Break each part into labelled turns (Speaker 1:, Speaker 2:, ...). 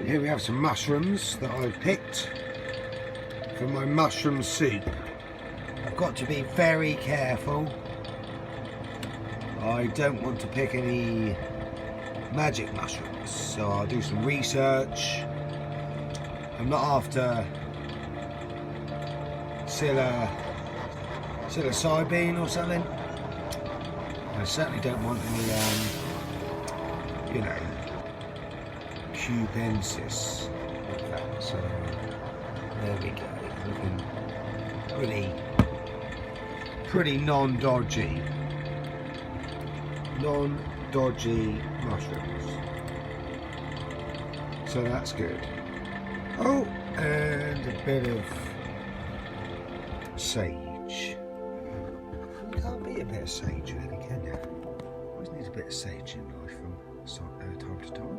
Speaker 1: Here we have some mushrooms that I've picked for my mushroom soup. I've got to be very careful. I don't want to pick any magic mushrooms, so I'll do some research. I'm not after psilocybin or something. I certainly don't want any, you know, cubensis like that. So there we go. Looking pretty non-dodgy mushrooms. So that's good. Oh, and a bit of sage. Can't beat a bit of sage, really, can you? Always need a bit of sage in life from time to time.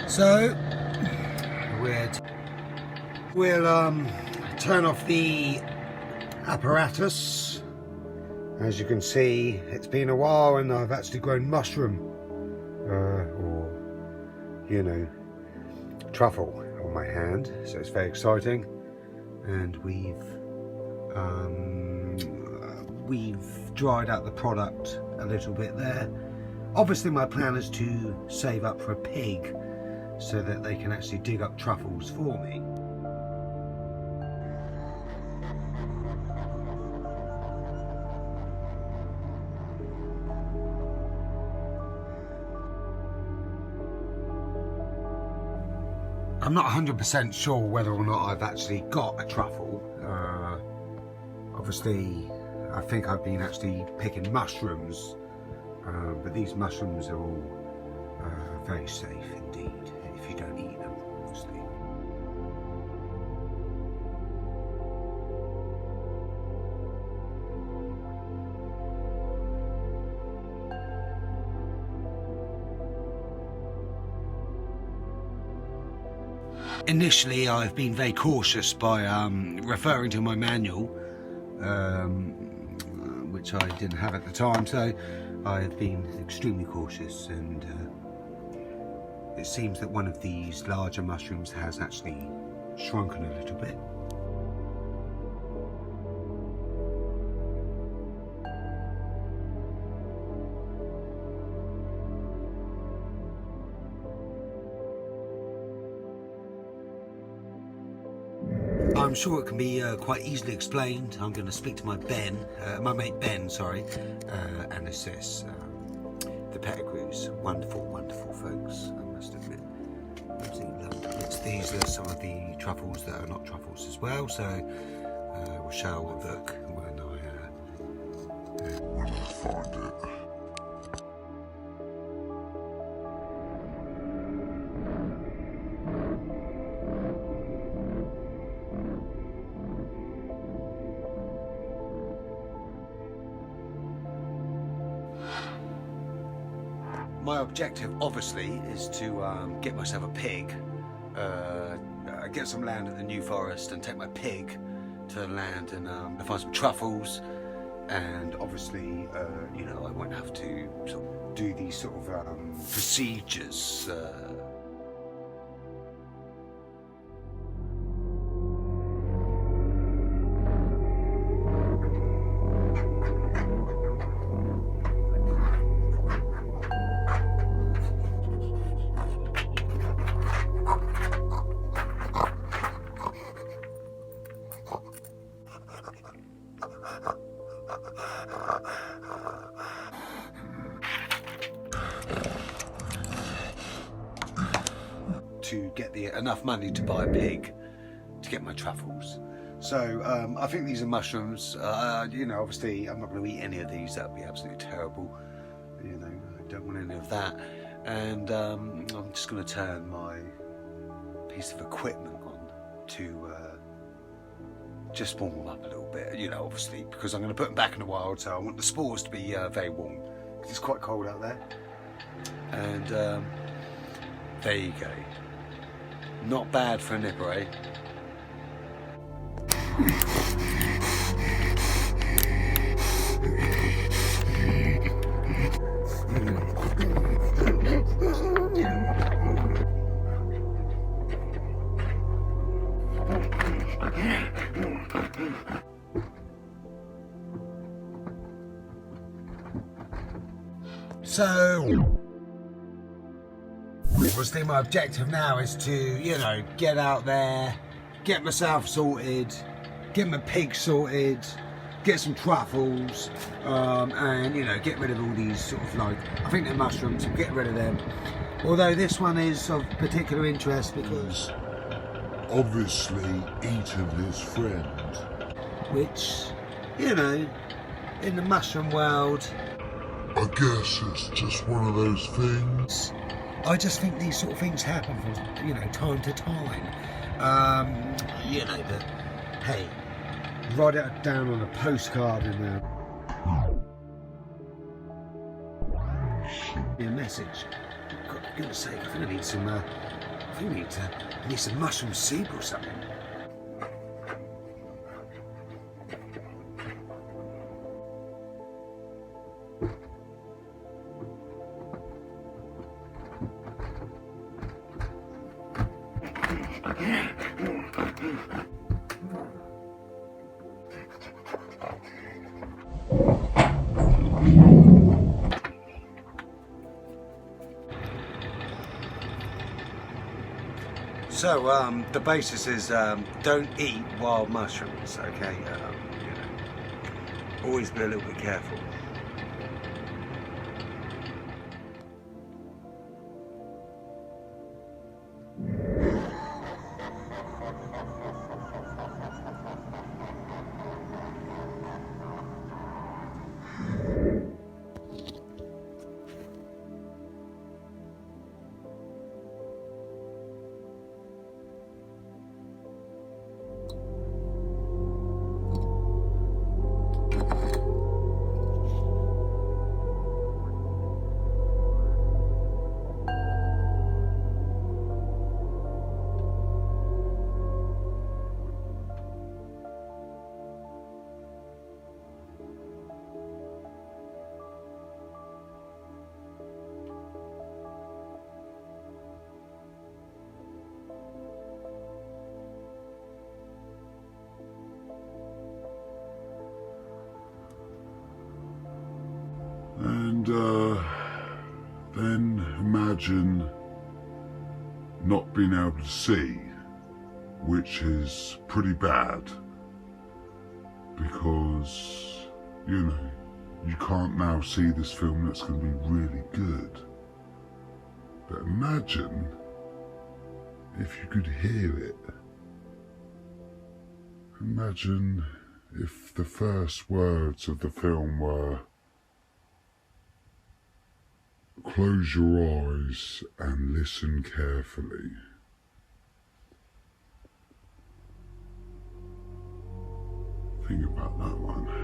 Speaker 1: So we'll turn off the apparatus. As you can see, it's been a while and I've actually grown mushroom or, you know, truffle on my hand, so it's very exciting. And we've dried out the product a little bit there. Obviously my plan is to save up for a pig so that they can actually dig up truffles for me. I'm not 100% sure whether or not I've actually got a truffle. Obviously, I think I've been actually picking mushrooms, but these mushrooms are all very safe indeed, if you don't eat them, obviously. Initially, I've been very cautious by referring to my manual, which I didn't have at the time, so I've been extremely cautious, and it seems that one of these larger mushrooms has actually shrunken a little bit. I'm sure it can be quite easily explained. I'm going to speak to my mate Ben, and assess. the pedigrees. Wonderful, wonderful folks, I must admit. These are some of the truffles that are not truffles as well, so we shall look when I find it. My objective, obviously, is to get myself a pig, get some land in the New Forest and take my pig to the land and find some truffles. And obviously, you know, I won't have to sort of do these sort of procedures. To get enough money to buy a pig to get my truffles. So I think these are mushrooms. You know, obviously I'm not going to eat any of these. That would be absolutely terrible. You know, I don't want any of that. And I'm just going to turn my piece of equipment on to just warm them up a little bit. You know, obviously, because I'm going to put them back in the wild, so I want the spores to be very warm because it's quite cold out there. And there you go. Not bad for a nipper, eh? So obviously my objective now is to, you know, get out there, get myself sorted, get my pig sorted, get some truffles, and, you know, get rid of all these sort of like, I think they're mushrooms, get rid of them. Although this one is of particular interest because
Speaker 2: obviously eaten his friend.
Speaker 1: Which, you know, in the mushroom world,
Speaker 2: I guess it's just one of those things.
Speaker 1: I just think these sort of things happen from, you know, time to time. You know, that, hey, write it down on a postcard and a message. God, for goodness sake, I think I need some, I need some mushroom soup or something. So the basis is don't eat wild mushrooms, okay? You know, always be a little bit careful.
Speaker 2: And then imagine not being able to see, which is pretty bad because, you know, you can't now see this film that's going to be really good. But imagine if you could hear it. Imagine if the first words of the film were, "Close your eyes and listen carefully." Think about that one.